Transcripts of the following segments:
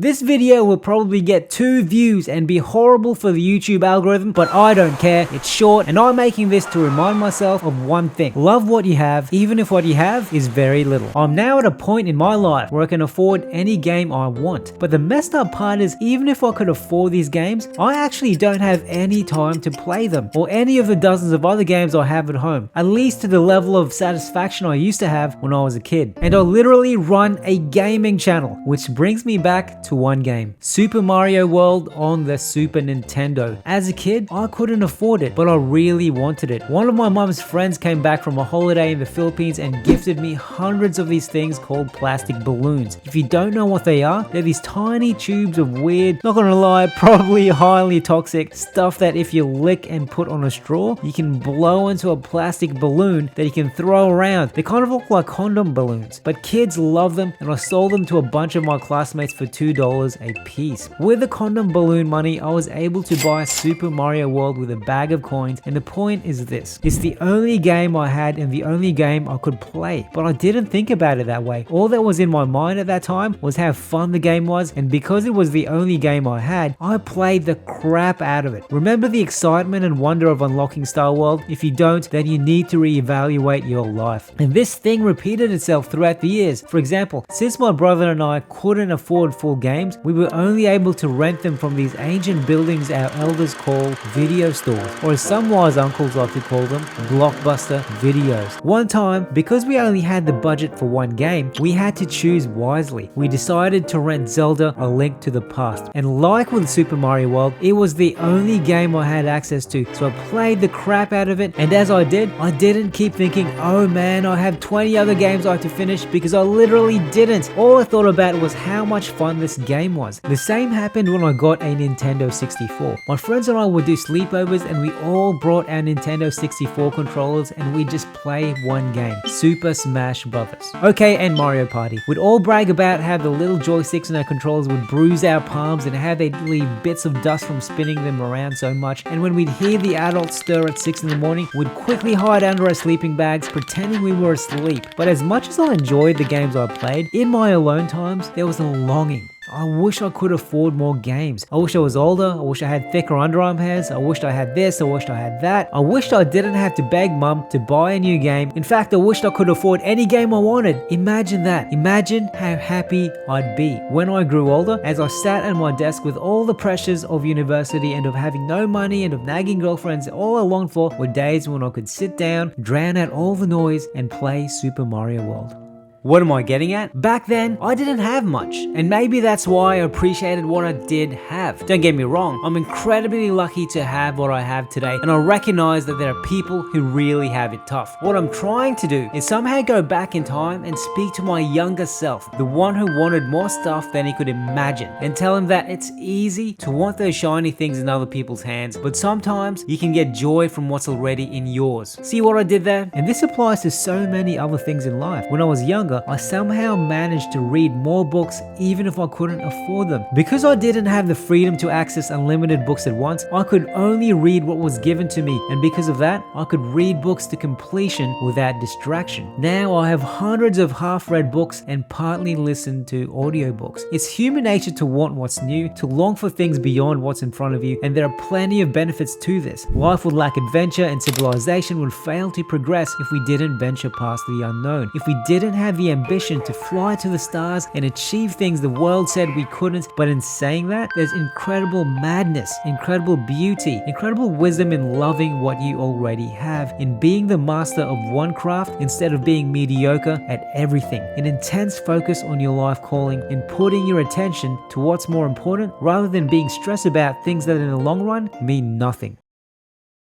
This video will probably get 2 views and be horrible for the YouTube algorithm, but I don't care. It's short and I'm making this to remind myself of one thing. Love what you have, even if what you have is very little. I'm now at a point in my life where I can afford any game I want. But the messed up part is, even if I could afford these games, I actually don't have any time to play them, or any of the dozens of other games I have at home, at least to the level of satisfaction I used to have when I was a kid. And I literally run a gaming channel, which brings me back to one game, Super Mario World on the Super Nintendo. As a kid, I couldn't afford it, but I really wanted it. One of my mom's friends came back from a holiday in the Philippines and gifted me hundreds of these things called plastic balloons. If you don't know what they are, they're these tiny tubes of weird, not gonna lie, probably highly toxic stuff that if you lick and put on a straw, you can blow into a plastic balloon that you can throw around. They kind of look like condom balloons, but kids love them, and I sold them to a bunch of my classmates for $2 a piece. With the condom balloon money, I was able to buy Super Mario World with a bag of coins, and the point is this: it's the only game I had and the only game I could play, but I didn't think about it that way. All that was in my mind at that time was how fun the game was, and because it was the only game I had, I played the crap out of it. Remember the excitement and wonder of unlocking Star World? If you don't, then you need to reevaluate your life. And this thing repeated itself throughout the years. For example, since my brother and I couldn't afford full games, we were only able to rent them from these ancient buildings our elders call video stores, or as some wise uncles like to call them, Blockbuster Videos. One time, because we only had the budget for one game, we had to choose wisely. We decided to rent Zelda: A Link to the Past, and like with Super Mario World, it was the only game I had access to, so I played the crap out of it. And as I did, I didn't keep thinking, oh man, I have 20 other games I have to finish, because I literally didn't. All I thought about was how much fun this game was. The same happened when I got a Nintendo 64. My friends and I would do sleepovers, and we all brought our Nintendo 64 controllers, and we'd just play one game, Super Smash Brothers. Okay, and Mario Party. We'd all brag about how the little joysticks in our controllers would bruise our palms and how they'd leave bits of dust from spinning them around so much. And when we'd hear the adults stir at 6 in the morning, we'd quickly hide under our sleeping bags, pretending we were asleep. But as much as I enjoyed the games I played, in my alone times, there was a longing. I wish I could afford more games. I wish I was older. I wish I had thicker underarm hairs. I wished I had this. I wished I had that. I wished I didn't have to beg mum to buy a new game. In fact, I wished I could afford any game I wanted. Imagine that. Imagine how happy I'd be. When I grew older, as I sat at my desk with all the pressures of university and of having no money and of nagging girlfriends, all I longed for were days when I could sit down, drown out all the noise, and play Super Mario World. What am I getting at? Back then, I didn't have much, and maybe that's why I appreciated what I did have. Don't get me wrong, I'm incredibly lucky to have what I have today, and I recognize that there are people who really have it tough. What I'm trying to do is somehow go back in time and speak to my younger self, the one who wanted more stuff than he could imagine, and tell him that it's easy to want those shiny things in other people's hands, but sometimes you can get joy from what's already in yours. See what I did there? And this applies to so many other things in life. When I was younger, I somehow managed to read more books even if I couldn't afford them. Because I didn't have the freedom to access unlimited books at once, I could only read what was given to me, and because of that, I could read books to completion without distraction. Now I have hundreds of half-read books and partly listen to audiobooks. It's human nature to want what's new, to long for things beyond what's in front of you, and there are plenty of benefits to this. Life would lack adventure, and civilization would fail to progress if we didn't venture past the unknown. If we didn't have the ambition to fly to the stars and achieve things the world said we couldn't. But in saying that, there's incredible madness, incredible beauty, incredible wisdom in loving what you already have, in being the master of one craft instead of being mediocre at everything, an intense focus on your life calling, in putting your attention to what's more important rather than being stressed about things that in the long run mean nothing.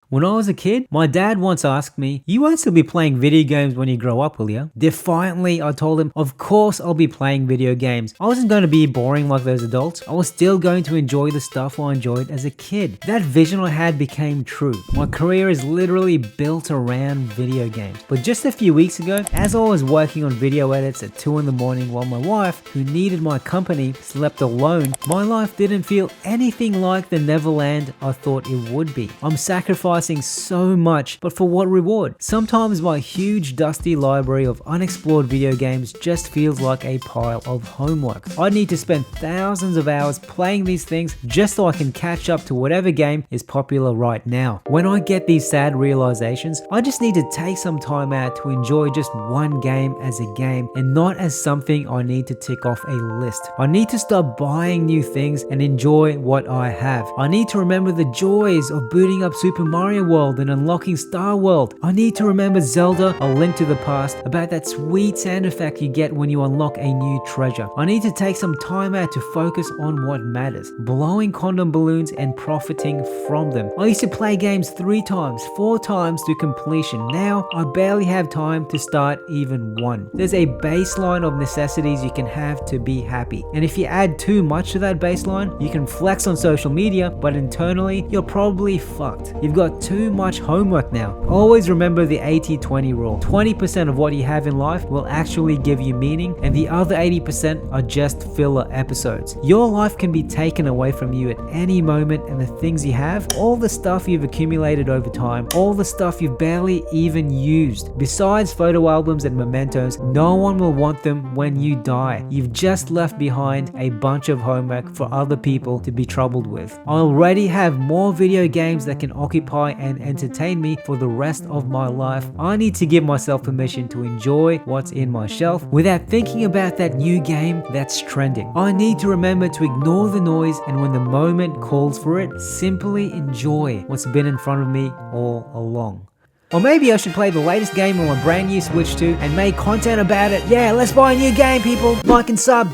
When I was a kid, my dad once asked me, "You won't still be playing video games when you grow up, will you?" Defiantly, I told him, of course I'll be playing video games. I wasn't going to be boring like those adults. I was still going to enjoy the stuff I enjoyed as a kid. That vision I had became true. My career is literally built around video games. But just a few weeks ago, as I was working on video edits at 2 in the morning while my wife, who needed my company, slept alone, my life didn't feel anything like the Neverland I thought it would be. I'm sacrificing sacrificing so much, but for what reward? Sometimes my huge dusty library of unexplored video games just feels like a pile of homework. I need to spend thousands of hours playing these things just so I can catch up to whatever game is popular right now. When I get these sad realizations, I just need to take some time out to enjoy just one game as a game and not as something I need to tick off a list. I need to stop buying new things and enjoy what I have. I need to remember the joys of booting up Super Mario World and unlocking Star World. I need to remember Zelda: A Link to the Past, about that sweet sound effect you get when you unlock a new treasure. I need to take some time out to focus on what matters, blowing condom balloons and profiting from them. I used to play games 3 times, 4 times to completion. Now I barely have time to start even one. There's a baseline of necessities you can have to be happy, and if you add too much to that baseline, you can flex on social media, but internally you're probably fucked. You've got too much homework now. Always remember the 80-20 rule. 20% of what you have in life will actually give you meaning, and the other 80% are just filler episodes. Your life can be taken away from you at any moment, and the things you have, all the stuff you've accumulated over time, all the stuff you've barely even used. Besides photo albums and mementos, no one will want them when you die. You've just left behind a bunch of homework for other people to be troubled with. I already have more video games that can occupy and entertain me for the rest of my life. I need to give myself permission to enjoy what's in my shelf without thinking about that new game that's trending. I need to remember to ignore the noise, and when the moment calls for it, simply enjoy what's been in front of me all along. Or maybe I should play the latest game on my brand new Switch 2 and make content about it. Yeah, let's buy a new game, people. Like and sub.